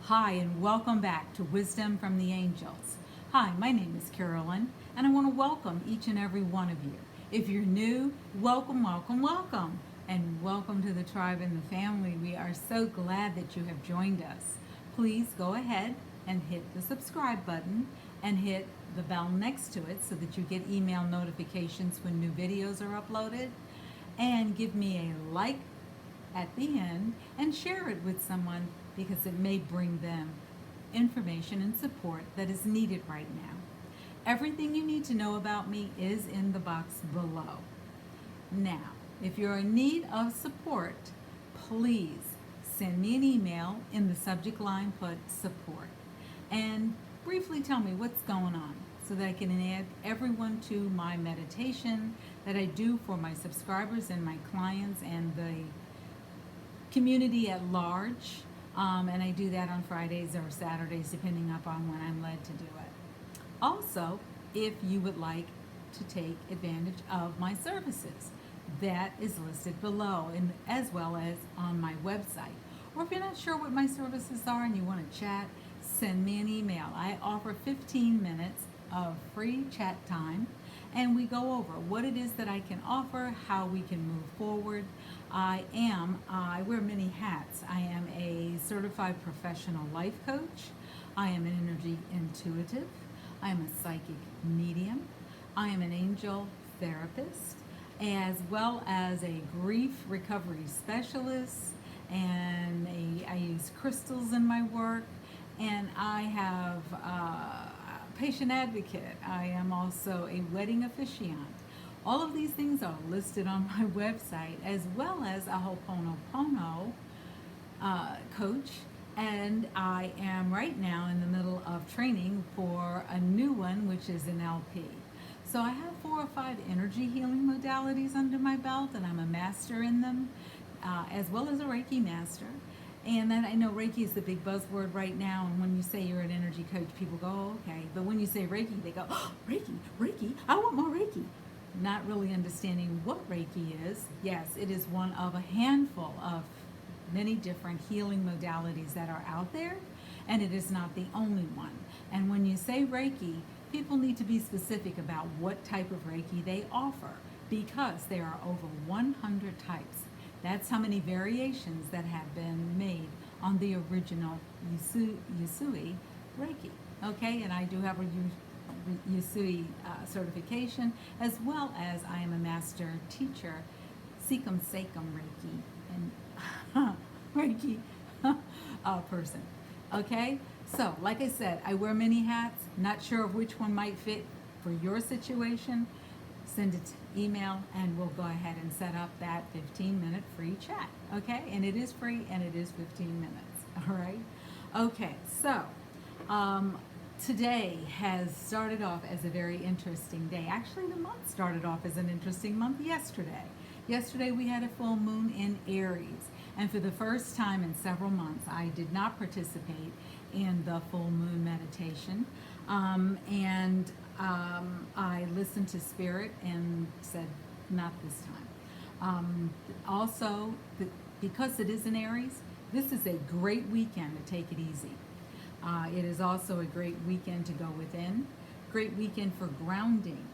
Hi, and welcome back to Wisdom from the Angels. Hi, my name is Carolyn, and I want to welcome each and every one of you. If you're new, welcome, welcome, welcome, and welcome to the tribe and the family. We are so glad that you have joined us. Please go ahead and hit the subscribe button and hit the bell next to it so that you get email notifications when new videos are uploaded. And give me a like at the end and share it with someone because it may bring them information and support that is needed right now. Everything you need to know about me is in the box below. Now, if you're in need of support, please send me an email. In the subject line, put support. And briefly tell me what's going on so that I can add everyone to my meditation that I do for my subscribers and my clients and the community at large. And I do that on Fridays or Saturdays, depending upon when I'm led to do it. Also, if you would like to take advantage of my services, that is listed below, and as well as on my website. Or if you're not sure what my services are and you want to chat, send me an email. I offer 15 minutes of free chat time, and we go over what it is that I can offer, how we can move forward. I wear many hats. I am a certified professional life coach. I am an energy intuitive. I am a psychic medium. I am an angel therapist, as well as a grief recovery specialist, and I use crystals in my work, and I have a patient advocate. I am also a wedding officiant. All of these things are listed on my website, as well as a Ho'oponopono coach. And I am right now in the middle of training for a new one, which is an LP. So I have 4 or 5 energy healing modalities under my belt, and I'm a master in them, as well as a Reiki master. And then I know Reiki is the big buzzword right now, and when you say you're an energy coach, people go, oh, okay. But when you say Reiki, they go, oh, Reiki, Reiki, I want more Reiki. Not really understanding what Reiki is. Yes, it is one of a handful of many different healing modalities that are out there, and it is not the only one. And when you say Reiki, people need to be specific about what type of Reiki they offer, because there are over 100 types. That's how many variations that have been made on the original Usui Reiki. Okay, and I do have a Usui certification, as well as I am a master teacher, Sekum Sekum Reiki, and Reiki person. Okay, so like I said, I wear many hats. Not sure of which one might fit for your situation. Send it email, and we'll go ahead and set up that 15-minute free chat. Okay, and it is free, and it is 15 minutes. All right. Okay, so today has started off as a very interesting day. Actually, the month started off as an interesting month yesterday. Yesterday we had a full moon in Aries, and for the first time in several months, I did not participate in the full moon meditation. I listened to Spirit and said, not this time. Also, because it is an Aries, this is a great weekend to take it easy. It is also a great weekend to go within, great weekend for grounding,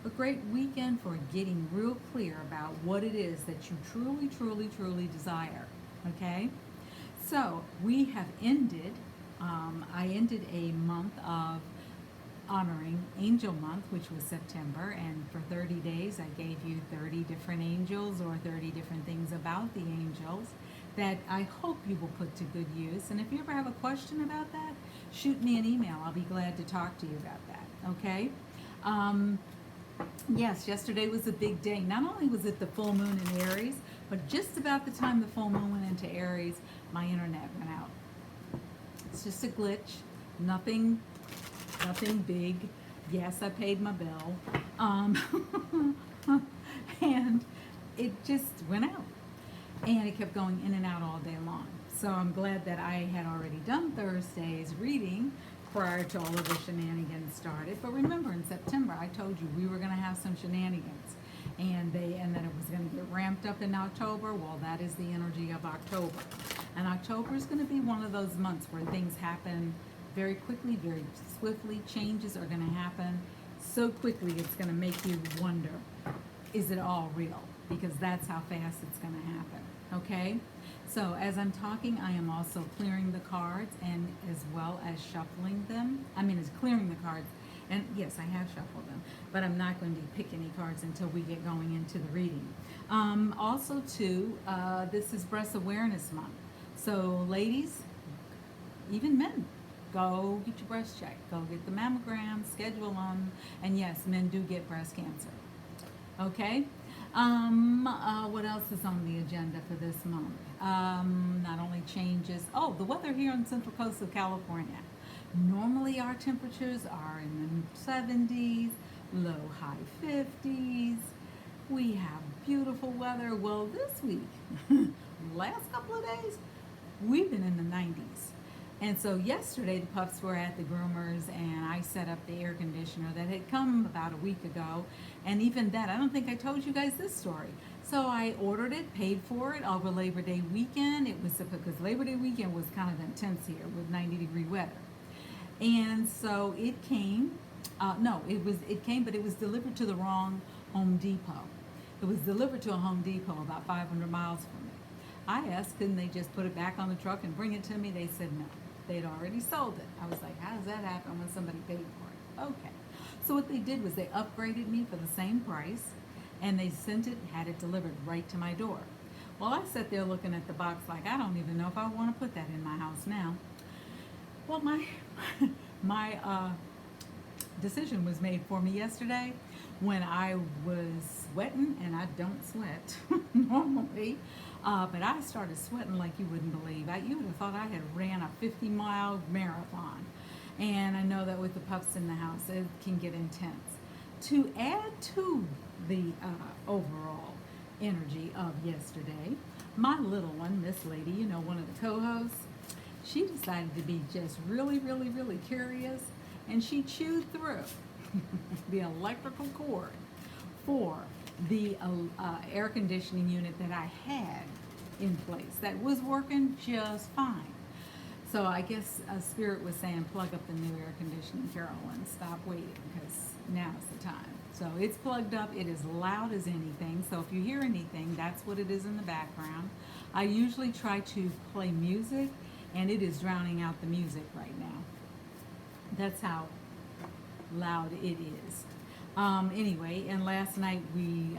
a great weekend for getting real clear about what it is that you truly, truly, truly desire. Okay? So we have ended, I ended a month of honoring Angel Month, which was September, and for 30 days I gave you 30 different angels or 30 different things about the angels that I hope you will put to good use. And if you ever have a question about that, shoot me an email. I'll be glad to talk to you about that. Okay? Yes, yesterday was a big day. Not only was it the full moon in Aries, but just about the time the full moon went into Aries, my internet went out. It's just a glitch. Nothing big. Yes, I paid my bill. And it just went out. And it kept going in and out all day long. So I'm glad that I had already done Thursday's reading prior to all of the shenanigans started. But remember, in September, I told you we were going to have some shenanigans. and then it was going to get ramped up in October. Well, that is the energy of October, and October is going to be one of those months where things happen very quickly, very swiftly. Changes are going to happen so quickly it's going to make you wonder, is it all real? Because that's how fast it's going to happen. Okay, so as I'm talking, I am also clearing the cards and as well as shuffling them. I mean, it's clearing the cards, and yes, I have shuffled them, but I'm not going to pick any cards until we get going into the reading. Also, too, this is Breast Awareness Month. So, ladies, even men, go get your breast checked. Go get the mammogram, schedule them, and yes, men do get breast cancer. Okay. What else is on the agenda for this month? Not only changes, the weather here on the central coast of California. Normally our temperatures are in the 70s, low high 50s. We have beautiful weather. Well, this week, last couple of days, we've been in the 90s. And so yesterday the pups were at the groomers and I set up the air conditioner that had come about a week ago. And even that, I don't think I told you guys this story. So I ordered it, paid for it over Labor Day weekend. It was because Labor Day weekend was kind of intense here with 90-degree weather. And so it came, it came, but it was delivered to the wrong Home Depot. It was delivered to a Home Depot about 500 miles from me. I asked, couldn't they just put it back on the truck and bring it to me? They said no. They'd already sold it. I was like, how does that happen when somebody paid for it? Okay. So what they did was they upgraded me for the same price, and they sent it, had it delivered right to my door. Well, I sat there looking at the box like, I don't even know if I want to put that in my house now. Well, my decision was made for me yesterday when I was sweating, and I don't sweat normally, but I started sweating like you wouldn't believe. You would have thought I had ran a 50-mile marathon. And I know that with the pups in the house, it can get intense. To add to the overall energy of yesterday, my little one, Miss Lady, one of the co-hosts, she decided to be just really, really, really curious, and she chewed through the electrical cord for the air conditioning unit that I had in place that was working just fine. So I guess Spirit was saying, plug up the new air conditioning, Carolyn. Stop waiting, because now's the time. So it's plugged up. It is loud as anything. So if you hear anything, that's what it is in the background. I usually try to play music, and it is drowning out the music right now. That's how loud it is. Anyway, and last night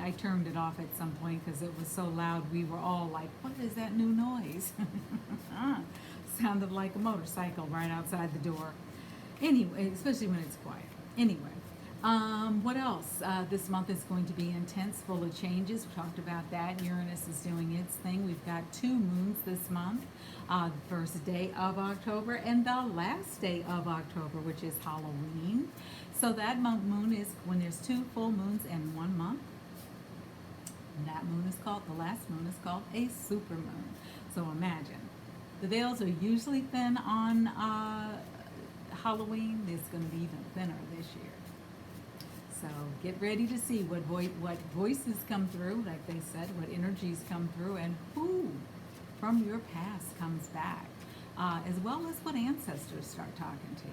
I turned it off at some point because it was so loud. We were all like, what is that new noise? Sounded like a motorcycle right outside the door. Anyway, especially when it's quiet. Anyway, what else? This month is going to be intense, full of changes. We talked about that. Uranus is doing its thing. We've got 2 moons this month. The first day of October and the last day of October, which is Halloween. So that moon is when there's 2 full moons in 1 month. And that moon is called, the last moon is called a supermoon. So imagine. The veils are usually thin on Halloween. It's going to be even thinner this year. So get ready to see what voices come through, like they said, what energies come through, and who from your past comes back, as well as what ancestors start talking to you.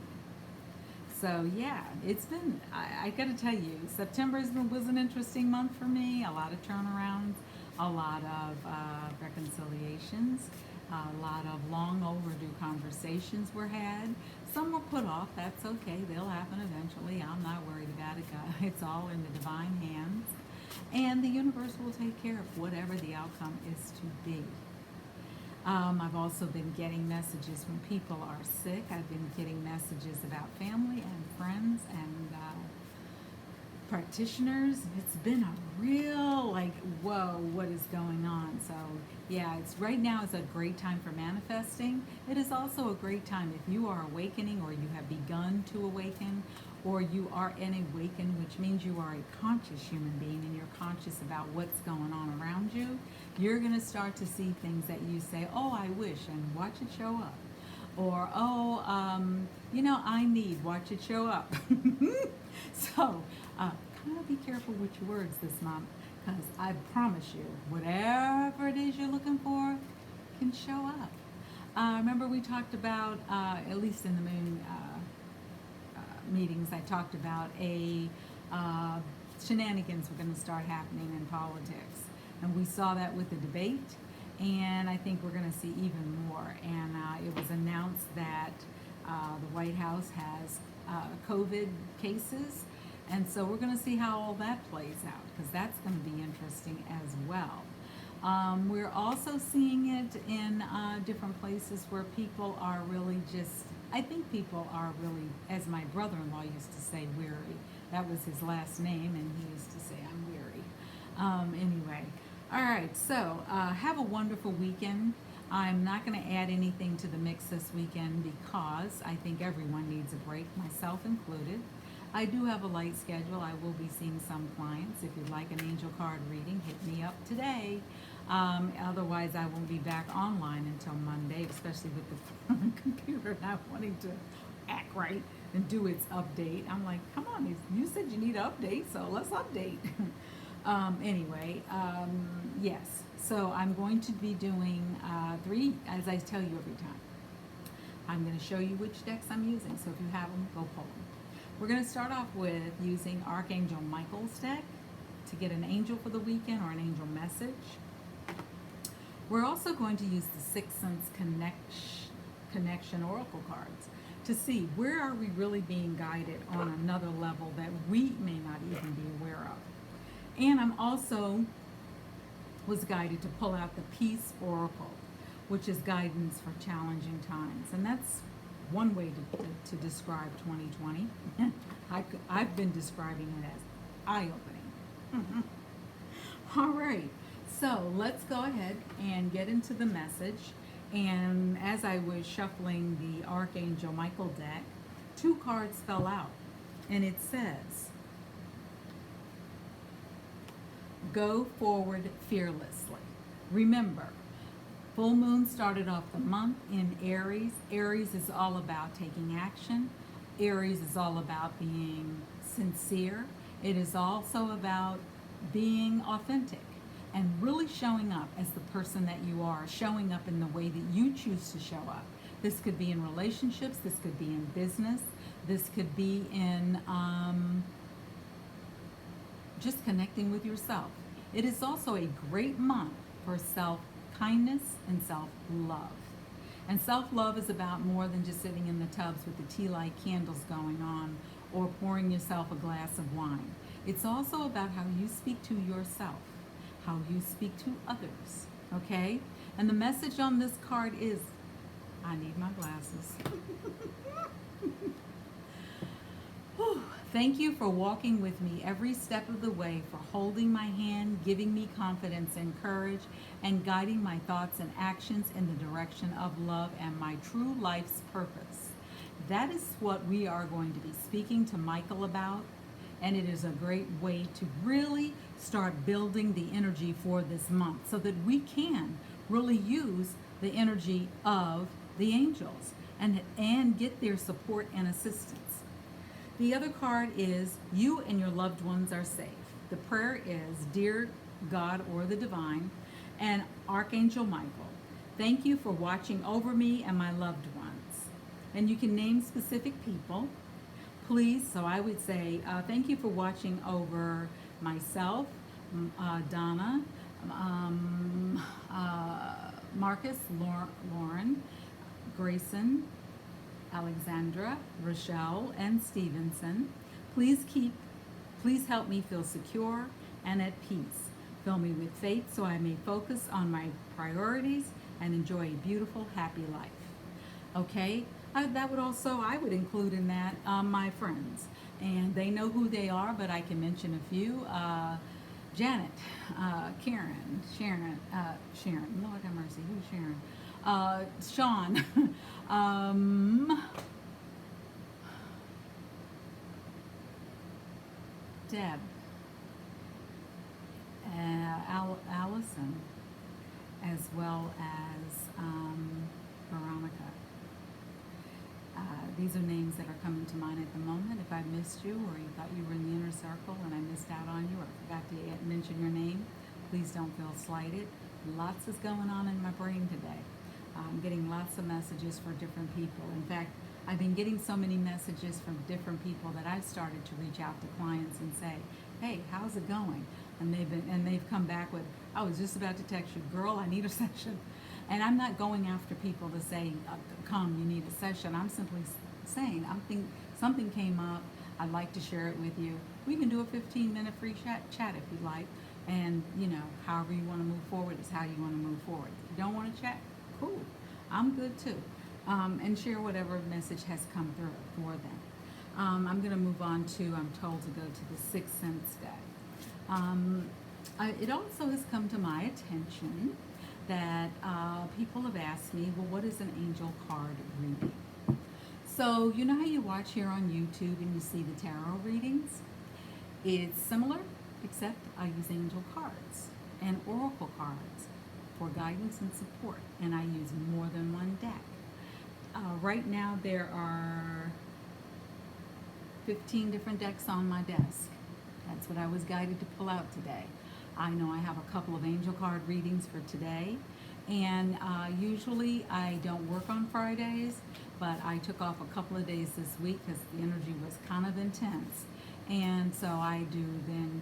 So yeah, it's been, I got to tell you, September was an interesting month for me. A lot of turnarounds, a lot of reconciliations, a lot of long overdue conversations were had. Some were put off. That's okay. They'll happen eventually. I'm not worried about it. It's all in the divine hands. And the universe will take care of whatever the outcome is to be. I've also been getting messages when people are sick. I've been getting messages about family and friends and practitioners. It's been a real, like, whoa, what is going on? So yeah, right now is a great time for manifesting. It is also a great time if you are awakening, or you have begun to awaken, or you are an awakened, which means you are a conscious human being and you're conscious about what's going on around you. You're going to start to see things that you say, oh, I wish, and watch it show up. Or, oh, I need, watch it show up. So, kind of be careful with your words this month, because I promise you, whatever it is you're looking for can show up. Remember we talked about, at least in the moon meetings, I talked about uh, shenanigans were going to start happening in politics. And we saw that with the debate, and I think we're going to see even more. And it was announced that the White House has COVID cases, and so we're going to see how all that plays out, because that's going to be interesting as well. We're also seeing it in different places where people are really just, I think people are really, as my brother-in-law used to say, weary. That was his last name, and he used to say, I'm weary. Anyway, all right, so have a wonderful weekend. I'm not going to add anything to the mix this weekend because I think everyone needs a break, myself included. I do have a light schedule. I will be seeing some clients. If you'd like an angel card reading, hit me up today. Otherwise, I won't be back online until Monday, especially with the computer not wanting to act right and do its update. I'm like, come on, you said you need an update, so let's update. Anyway, yes. So I'm going to be doing 3, as I tell you every time. I'm going to show you which decks I'm using, so if you have them, go pull them. We're going to start off with using Archangel Michael's deck to get an angel for the weekend or an angel message. We're also going to use the Sixth Sense Connection Oracle cards to see where are we really being guided on another level that we may not even be aware of. And I'm also was guided to pull out the Peace Oracle, which is guidance for challenging times. And that's one way to describe 2020. I've been describing it as eye-opening. All right, so let's go ahead and get into the message. And as I was shuffling the Archangel Michael deck, 2 cards fell out. And it says, go forward fearlessly. Remember, full moon started off the month in Aries. Aries is all about taking action. Aries is all about being sincere. It is also about being authentic and really showing up as the person that you are, showing up in the way that you choose to show up. This could be in relationships, this could be in business, this could be in just connecting with yourself. It is also a great month for self-kindness and self-love. And self-love is about more than just sitting in the tubs with the tea light candles going on or pouring yourself a glass of wine. It's also about how you speak to yourself, how you speak to others, okay? And the message on this card is, I need my glasses. Thank you for walking with me every step of the way, for holding my hand, giving me confidence and courage, and guiding my thoughts and actions in the direction of love and my true life's purpose. That is what we are going to be speaking to Michael about, and it is a great way to really start building the energy for this month so that we can really use the energy of the angels and get their support and assistance. The other card is, you and your loved ones are safe. The prayer is, dear God or the divine and Archangel Michael, thank you for watching over me and my loved ones. And you can name specific people. Please, so I would say, thank you for watching over myself, Donna, Marcus, Lauren, Grayson, Alexandra, Rochelle, and Stevenson. Please help me feel secure and at peace. Fill me with faith so I may focus on my priorities and enjoy a beautiful, happy life. Okay, that would also, I would include in that my friends. And they know who they are, but I can mention a few. Janet, Karen, Sharon, Lord have mercy, who's Sharon? Sean, Deb, Allison, as well as Veronica, These are names that are coming to mind at the moment. If I missed you or you thought you were in the inner circle and I missed out on you or forgot to mention your name, please don't feel slighted. Lots is going on in my brain today. I'm getting lots of messages for different people. In fact, I've been getting so many messages from different people that I've started to reach out to clients and say, "Hey, how's it going?" And they've come back with, "I was just about to text you, girl, I need a session." And I'm not going after people to say, "Come, you need a session." I'm simply saying, something came up. I'd like to share it with you. We can do a 15-minute free chat if you'd like. And, however you want to move forward is how you want to move forward. If you don't want to chat, cool. I'm good too. And share whatever message has come through for them. I'm going to move on to, I'm told to go to the Sixth Sense Day. It also has come to my attention that people have asked me, well, what is an angel card reading? So, you know how you watch here on YouTube and you see the tarot readings? It's similar, except I use angel cards and oracle cards for guidance and support, and I use more than one deck. Right now there are 15 different decks on my desk. That's what I was guided to pull out today. I know I have a couple of angel card readings for today, and usually I don't work on Fridays, but I took off a couple of days this week because the energy was kind of intense, and so I do then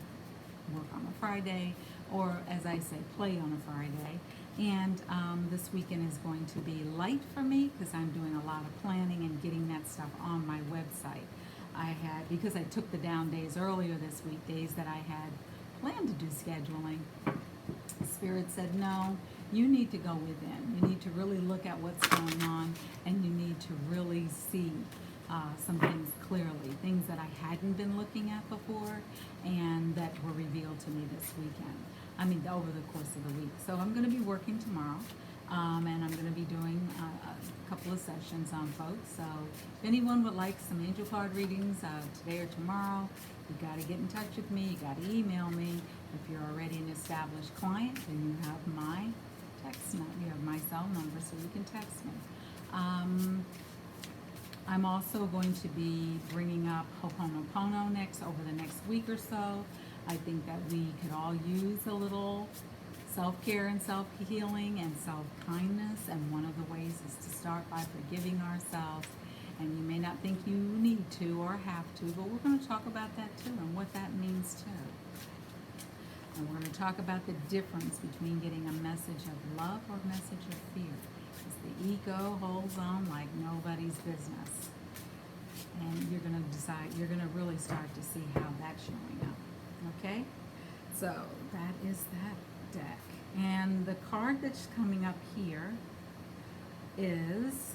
work on a Friday, or as I say, play on a Friday. And this weekend is going to be light for me because I'm doing a lot of planning and getting that stuff on my website. Because I took the down days earlier this week, days that I had planned to do scheduling, Spirit said, no, you need to go within. You need to really look at what's going on, and you need to really see some things clearly, things that I hadn't been looking at before and that were revealed to me this weekend. Over the course of the week. So I'm going to be working tomorrow, and I'm going to be doing a couple of sessions on folks. So if anyone would like some angel card readings today or tomorrow, you got to get in touch with me. You got to email me. If you're already an established client, then you have my text number. You have my cell number, so you can text me. I'm also going to be bringing up Ho'oponopono over the next week or so. I think that we could all use a little self-care and self-healing and self-kindness, and one of the ways is to start by forgiving ourselves. And you may not think you need to or have to, but we're going to talk about that too and what that means too. And we're going to talk about the difference between getting a message of love or a message of fear. Because the ego holds on like nobody's business. And you're going to really start to see how that's showing up. Okay? So that is that deck. And the card that's coming up here is,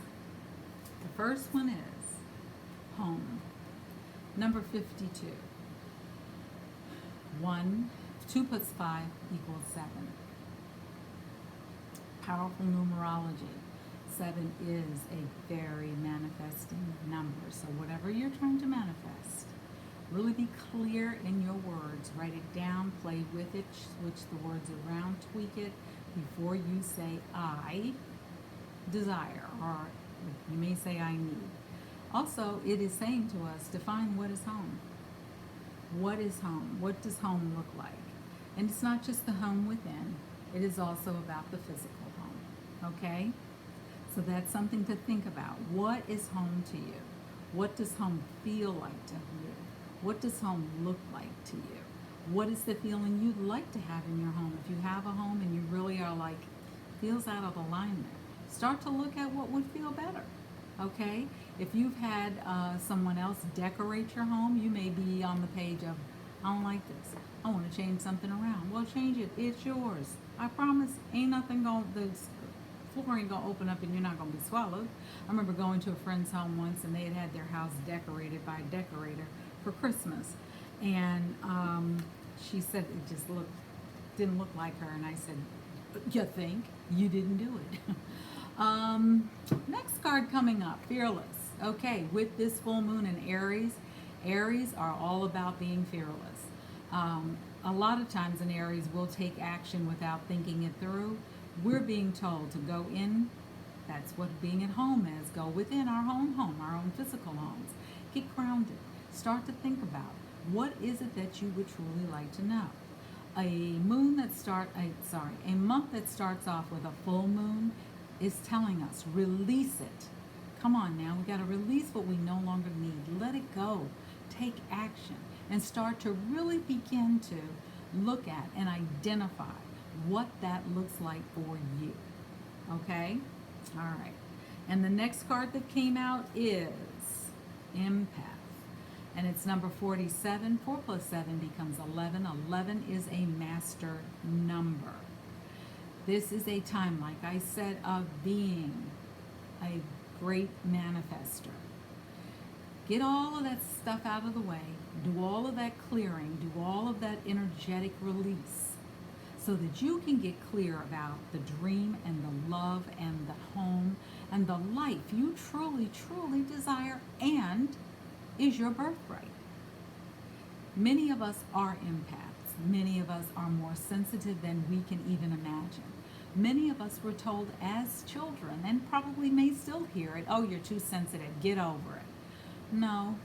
the first one is home. Number 52. 2 plus 5 equals 7. Powerful numerology. 7 is a very manifesting number. So whatever you're trying to manifest, really be clear in your words. Write it down, play with it, switch the words around, tweak it before you say I desire, or you may say I need. Also, it is saying to us, define what is home. What is home? What does home look like? And it's not just the home within, it is also about the physical home. Okay? So that's something to think about. What is home to you? What does home feel like to you? What does home look like to you? What is the feeling you'd like to have in your home? If you have a home and you really are like, feels out of alignment, start to look at what would feel better. Okay? If you've had someone else decorate your home, you may be on the page of, I don't like this. I want to change something around. Well, change it. It's yours. I promise, ain't nothing the floor ain't gonna open up and you're not gonna be swallowed. I remember going to a friend's home once, and they had their house decorated by a decorator for Christmas, and she said it just didn't look like her, and I said, you think? You didn't do it. Next card coming up, Fearless. Okay, with this full moon in Aries are all about being fearless. A lot of times in Aries, we'll take action without thinking it through. We're being told to go in That's what being at home is. Go within our own home, our own physical homes. Get grounded. Start to think about what is it that you would truly like to know. A month that starts off with a full moon is telling us release it. Come on now, we got to release what we no longer need. Let it go. Take action and start to really begin to look at and identify what that looks like for you. Okay? All right. And the next card that came out is Empath. And it's number 47. 4 plus 7 becomes 11. 11 is a master number. This is a time, like I said, of being a great manifester. Get all of that stuff out of the way. Do all of that clearing. Do all of that energetic release so that you can get clear about the dream and the love and the home and the life you truly, truly desire and is your birthright. Many of us are empaths. Many of us are more sensitive than we can even imagine. Many of us were told as children, and probably may still hear it, oh, you're too sensitive, get over it. No,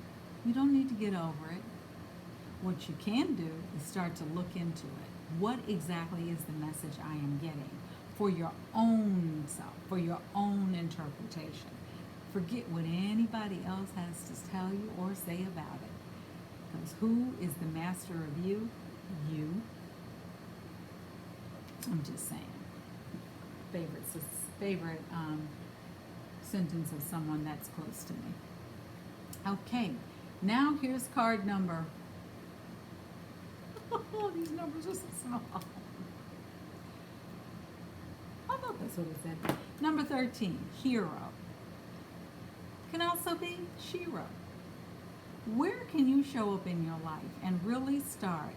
you don't need to get over it. What you can do is start to look into it. What exactly is the message I am getting for your own self, for your own interpretation? Forget what anybody else has to tell you or say about it. Because who is the master of you? You. I'm just saying. Favorite sentence of someone that's close to me. Okay, now here's card number. Oh, these numbers are so small. I thought that's what it said. Number 13, Hero. Can also be Shiro. Where can you show up in your life and really start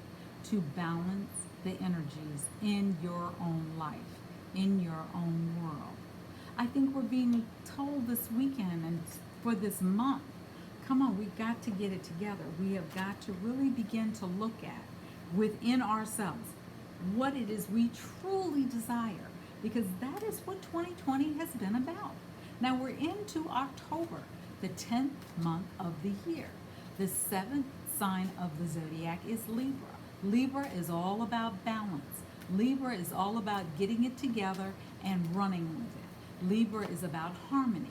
to balance the energies in your own life, in your own world? I think we're being told this weekend and for this month, come on, we've got to get it together. We have got to really begin to look at within ourselves what it is we truly desire, because that is what 2020 has been about. Now we're into October, the 10th month of the year. The 7th sign of the zodiac is Libra. Libra is all about balance. Libra is all about getting it together and running with it. Libra is about harmony.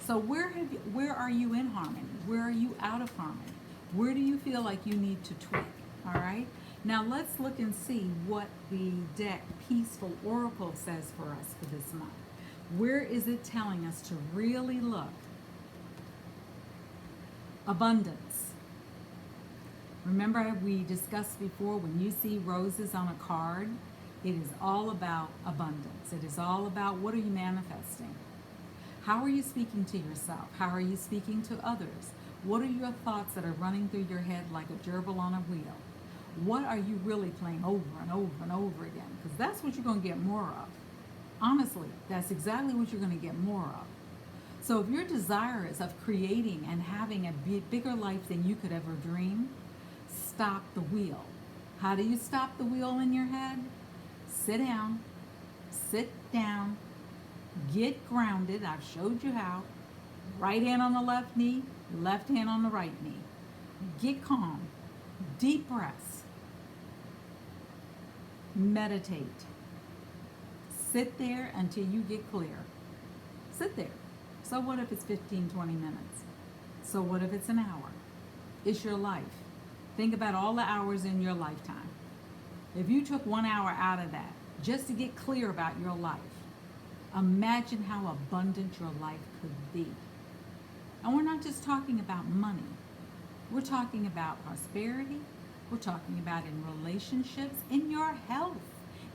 So where are you in harmony? Where are you out of harmony? Where do you feel like you need to tweak? All right? Now let's look and see what the deck Peaceful Oracle says for us for this month. Where is it telling us to really look? Abundance. Remember we discussed before, when you see roses on a card, it is all about abundance. It is all about what are you manifesting? How are you speaking to yourself? How are you speaking to others? What are your thoughts that are running through your head like a gerbil on a wheel? What are you really playing over and over and over again? Because that's what you're going to get more of. Honestly, that's exactly what you're going to get more of. So if you're desirous of creating and having a bigger life than you could ever dream, stop the wheel. How do you stop the wheel in your head? Sit down, get grounded. I've showed you how. Right hand on the left knee, left hand on the right knee. Get calm, deep breaths. Meditate. Sit there until you get clear. Sit there. So what if it's 15, 20 minutes? So what if it's an hour? It's your life. Think about all the hours in your lifetime. If you took 1 hour out of that just to get clear about your life, imagine how abundant your life could be. And we're not just talking about money. We're talking about prosperity. We're talking about in relationships, in your health,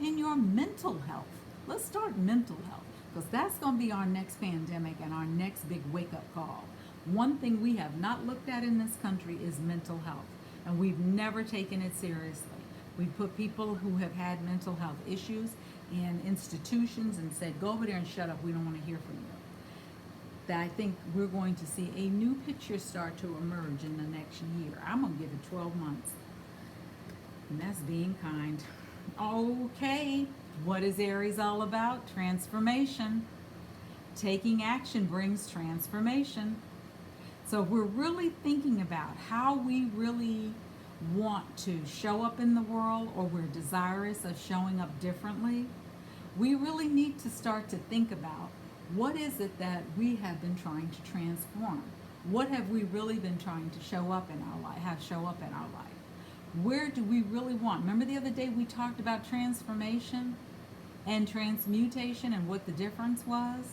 in your mental health. Let's start mental health, because that's going to be our next pandemic and our next big wake-up call. One thing we have not looked at in this country is mental health, and we've never taken it seriously. We've put people who have had mental health issues in institutions and said, go over there and shut up, we don't want to hear from you. That I think we're going to see a new picture start to emerge in the next year. I'm going to give it 12 months. And that's being kind. Okay, what is Aries all about? Transformation. Taking action brings transformation. So if we're really thinking about how we really want to show up in the world, or we're desirous of showing up differently, we really need to start to think about what is it that we have been trying to transform. What have we really been trying to show up in our life, Where do we really want? Remember the other day we talked about transformation and transmutation and what the difference was?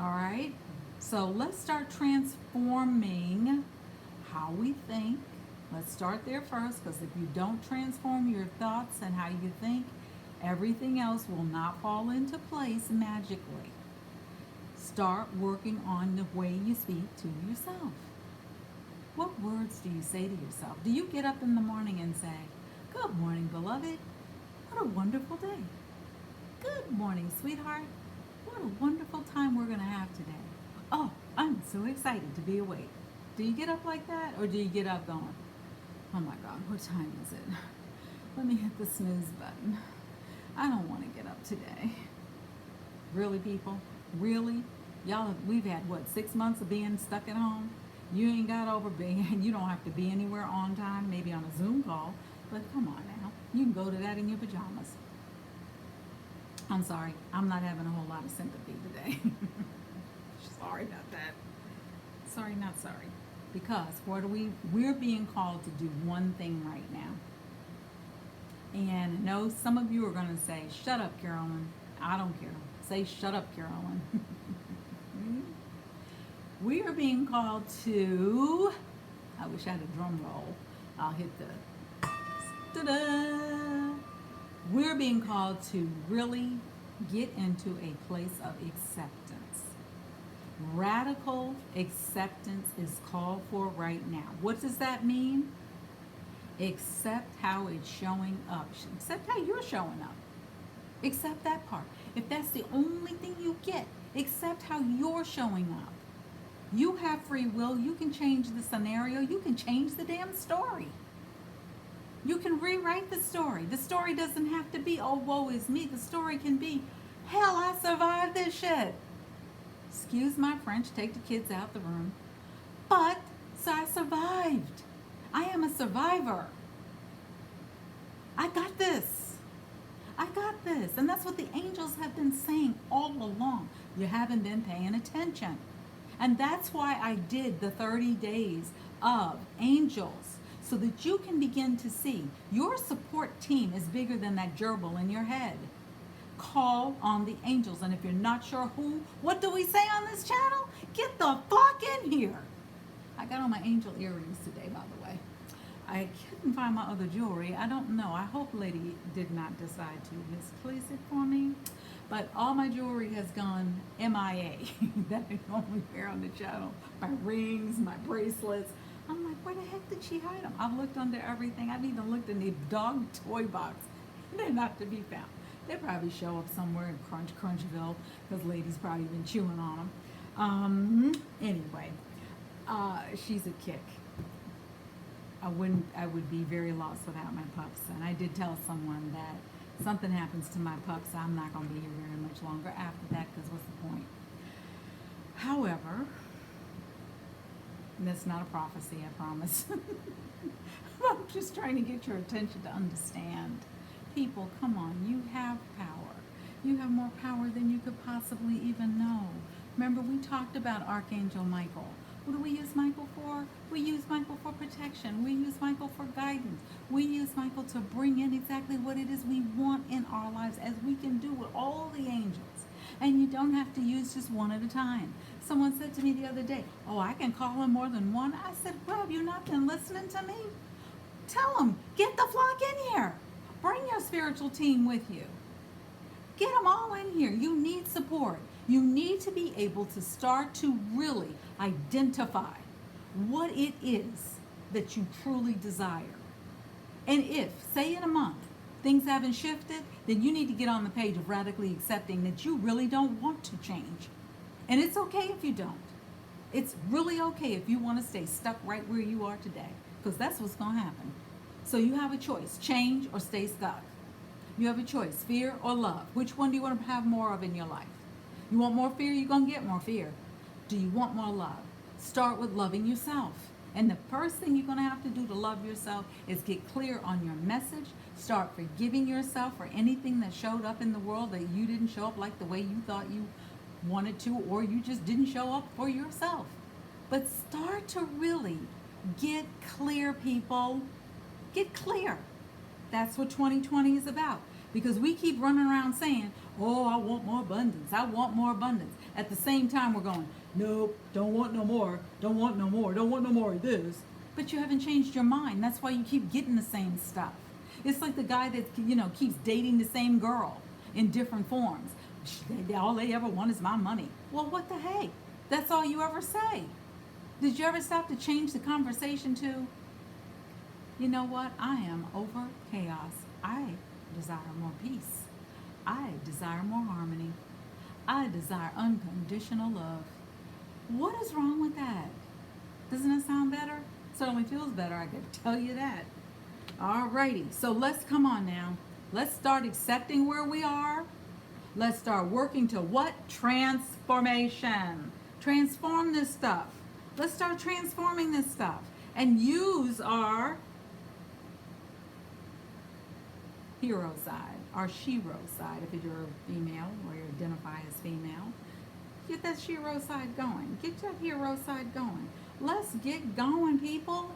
All right, so let's start transforming how we think. Let's start there first, because if you don't transform your thoughts and how you think, everything else will not fall into place magically. Start working on the way you speak to yourself. What words do you say to yourself? Do you get up in the morning and say, "Good morning, beloved. What a wonderful day. Good morning, sweetheart. What a wonderful time we're going to have today. Oh, I'm so excited to be awake." Do you get up like that? Or do you get up going, "Oh my God, what time is it? Let me hit the snooze button. I don't want to get up today." Really, people? Really? Y'all, we've had, 6 months of being stuck at home? You ain't got over being, you don't have to be anywhere on time, maybe on a Zoom call, but come on now. You can go to that in your pajamas. I'm sorry, I'm not having a whole lot of sympathy today. Sorry about that. Sorry, not sorry. Because we're being called to do one thing right now. And I know some of you are going to say, "Shut up, Carolyn." I don't care. Say, "Shut up, Carolyn." We are being called to, I wish I had a drum roll. I'll hit the, ta-da! We're being called to really get into a place of acceptance. Radical acceptance is called for right now. What does that mean? Accept how it's showing up. Accept how you're showing up. Accept that part. If that's the only thing you get, accept how you're showing up. You have free will. You can change the scenario. You can change the damn story. You can rewrite the story. The story doesn't have to be, "Oh, woe is me." The story can be, "Hell, I survived this shit." Excuse my French, take the kids out the room. But, so I survived. I am a survivor. I got this. I got this. And that's what the angels have been saying all along. You haven't been paying attention. And that's why I did the 30 days of angels, so that you can begin to see your support team is bigger than that gerbil in your head. Call on the angels. And if you're not sure who, what do we say on this channel? Get the fuck in here. I got on my angel earrings today, by the way. I couldn't find my other jewelry. I don't know. I hope Lady did not decide to misplace it for me. But all my jewelry has gone MIA that I normally wear on the channel. My rings, my bracelets. I'm like, where the heck did she hide them? I've looked under everything. I've even looked in the dog toy box. They're not to be found. They probably show up somewhere in Crunchville, because Lady's probably been chewing on them. Anyway, she's a kick. I would be very lost without my pups. And I did tell someone that something happens to my pups, I'm not going to be here very much longer after that, because what's the point? However, that's not a prophecy, I promise. I'm just trying to get your attention to understand. People, come on, you have power. You have more power than you could possibly even know. Remember, we talked about Archangel Michael. What do we use Michael for? We use Michael for protection. We use Michael for guidance. We use Michael to bring in exactly what it is we want in our lives, as we can do with all the angels. And you don't have to use just one at a time. Someone said to me the other day, "Oh, I can call in more than one." I said, "Well, have you not been listening to me? Tell them, get the flock in here. Bring your spiritual team with you. Get them all in here. You need support. You need to be able to start to really identify what it is that you truly desire. And if, say in a month, things haven't shifted, then you need to get on the page of radically accepting that you really don't want to change. And it's okay if you don't. It's really okay if you want to stay stuck right where you are today, because that's what's going to happen. So you have a choice, change or stay stuck. You have a choice, fear or love. Which one do you want to have more of in your life? You want more fear, you're going to get more fear. Do you want more love? Start with loving yourself. And the first thing you're going to have to do to love yourself is get clear on your message. Start forgiving yourself for anything that showed up in the world that you didn't show up like the way you thought you wanted to, or you just didn't show up for yourself. But start to really get clear, people. Get clear. That's what 2020 is about. Because we keep running around saying, oh, I want more abundance. I want more abundance. At the same time, we're going, nope, don't want no more. Don't want no more. Don't want no more of this. But you haven't changed your mind. That's why you keep getting the same stuff. It's like the guy that, keeps dating the same girl in different forms. All they ever want is my money. Well, what the heck? That's all you ever say. Did you ever stop to change the conversation to, you know what? I am over chaos. I desire more peace. I desire more harmony. I desire unconditional love. What is wrong with that? Doesn't it sound better? Certainly feels better, I can tell you that. Alrighty, so let's come on now. Let's start accepting where we are. Let's start working to what? Transformation. Transform this stuff. Let's start transforming this stuff and use our hero side, our shero side, if you're a female or you identify as female. Get that shero side going. Get that hero side going. Let's get going, people.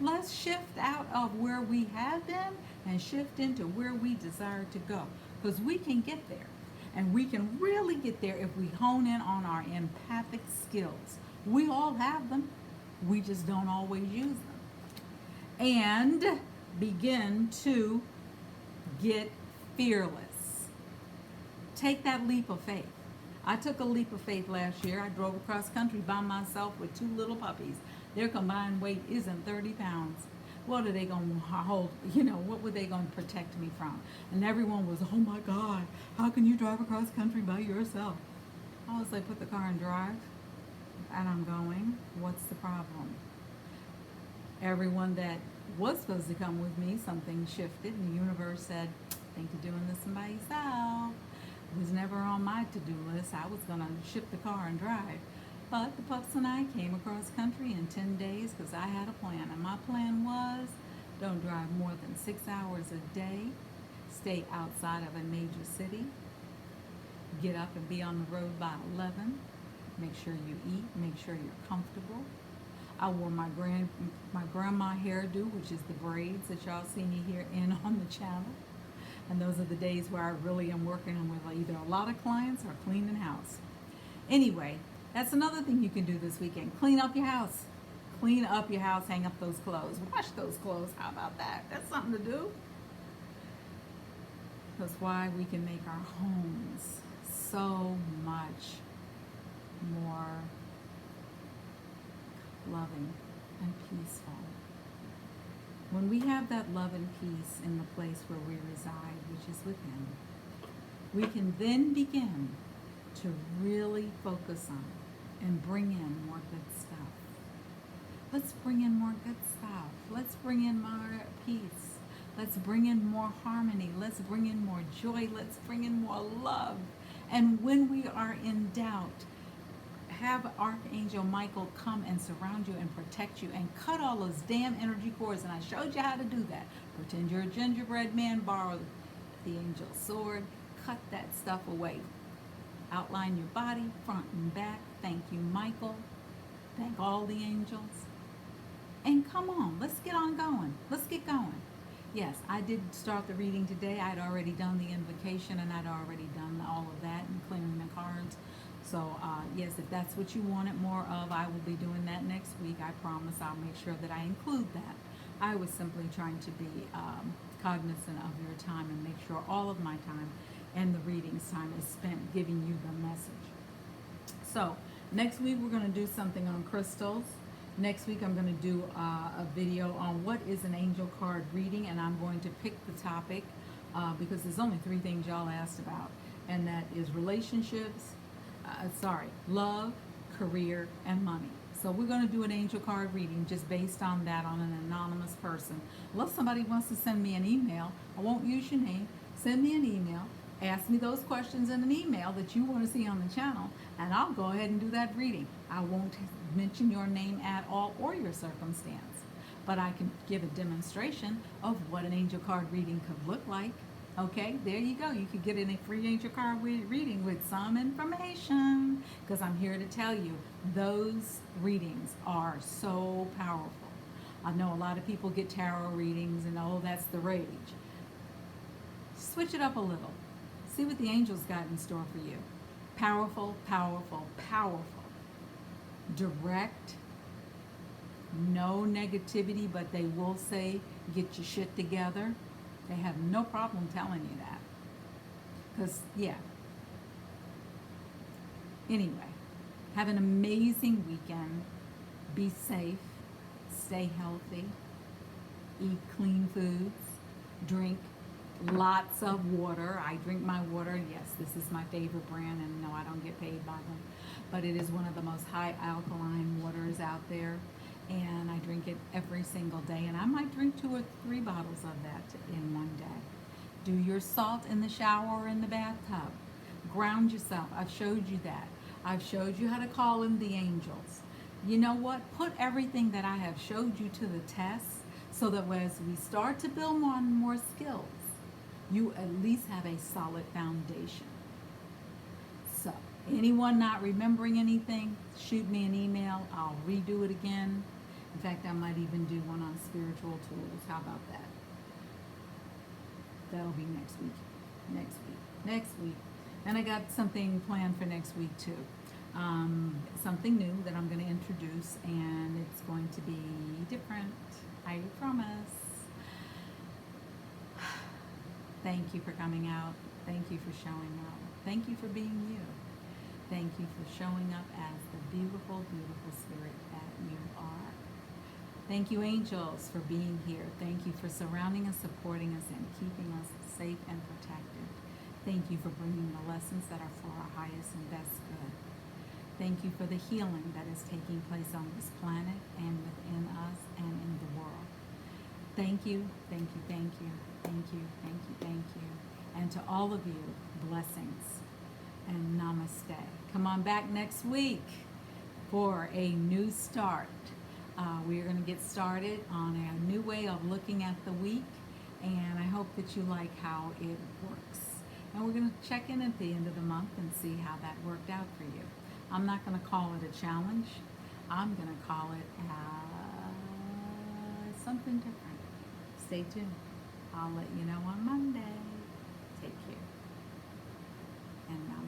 Let's shift out of where we have been and shift into where we desire to go. Because we can get there. And we can really get there if we hone in on our empathic skills. We all have them. We just don't always use them. And begin to get fearless. Take that leap of faith. I took a leap of faith last year. I drove across country by myself with 2 little puppies. Their combined weight isn't 30 pounds. What are they going to hold? What were they going to protect me from? And everyone was, oh my God, how can you drive across country by yourself? I was like, put the car in drive. And I'm going, what's the problem? Everyone that was supposed to come with me, something shifted, and the universe said, think you're doing this by yourself. It was never on my to-do list. I was going to ship the car and drive. But the pups and I came across country in 10 days because I had a plan. And my plan was, don't drive more than 6 hours a day. Stay outside of a major city. Get up and be on the road by 11. Make sure you eat. Make sure you're comfortable. I wore my grandma hairdo, which is the braids that y'all see me here in on the channel. And those are the days where I really am working with either a lot of clients or cleaning house. Anyway, that's another thing you can do this weekend. Clean up your house. Clean up your house, hang up those clothes. Wash those clothes. How about that? That's something to do. That's why we can make our homes so much more loving and peaceful. When we have that love and peace in the place where we reside, which is within, we can then begin to really focus on and bring in more good stuff. Let's bring in more good stuff. Let's bring in more peace. Let's bring in more harmony. Let's bring in more joy. Let's bring in more love. And when we are in doubt, have Archangel Michael come and surround you and protect you and cut all those damn energy cords. And I showed you how to do that. Pretend you're a gingerbread man, borrow the angel's sword, cut that stuff away. Outline your body, front and back. Thank you, Michael. Thank all the angels. And come on, let's get on going. Let's get going. Yes, I did start the reading today. I'd already done the invocation and I'd already done all of that and clearing the cards. So, yes, if that's what you wanted more of, I will be doing that next week. I promise I'll make sure that I include that. I was simply trying to be cognizant of your time and make sure all of my time and the readings time is spent giving you the message. So, next week we're going to do something on crystals. Next week I'm going to do a video on what is an angel card reading, and I'm going to pick the topic because there's only 3 things y'all asked about, and that is relationships, love, career, and money. So we're going to do an angel card reading just based on that, on an anonymous person. Unless somebody wants to send me an email, I won't use your name. send me an email, ask me those questions in an email that you want to see on the channel, and I'll go ahead and do that reading. I won't mention your name at all or your circumstance, but I can give a demonstration of what an angel card reading could look like. Okay, there you go. You could get in a free angel card reading with some information, because I'm here to tell you those readings are so powerful. I know a lot of people get tarot readings and oh, that's the rage. Switch it up a little. See what the angels got in store for you. Powerful, powerful, powerful. Direct. No negativity, but they will say, get your shit together. They have no problem telling you that. Because, yeah. Anyway, have an amazing weekend. Be safe. Stay healthy. Eat clean foods. Drink lots of water. I drink my water. Yes, this is my favorite brand, and no, I don't get paid by them. But it is one of the most high alkaline waters out there. And I drink it every single day, and I might drink 2 or 3 bottles of that in one day. Do your salt in the shower or in the bathtub. Ground yourself. I've showed you that. I've showed you how to call in the angels. You know what? Put everything that I have showed you to the test, so that as we start to build more and more skills, you at least have a solid foundation. So, anyone not remembering anything, shoot me an email. I'll redo it again. In fact, I might even do one on spiritual tools. How about that? That'll be next week. Next week. And I got something planned for next week too. Something new that I'm going to introduce, and it's going to be different. I promise. Thank you for coming out. Thank you for showing up. Thank you for being you. Thank you for showing up as the beautiful, beautiful spirit that you are. Thank you, angels, for being here. Thank you for surrounding us, supporting us, and keeping us safe and protected. Thank you for bringing the lessons that are for our highest and best good. Thank you for the healing that is taking place on this planet and within us and in the world. Thank you, thank you, thank you, thank you, thank you, thank you. And to all of you, blessings and namaste. Come on back next week for a new start. We are going to get started on a new way of looking at the week, and I hope that you like how it works. And we're going to check in at the end of the month and see how that worked out for you. I'm not going to call it a challenge. I'm going to call it something different. Stay tuned. I'll let you know on Monday. Take care. And now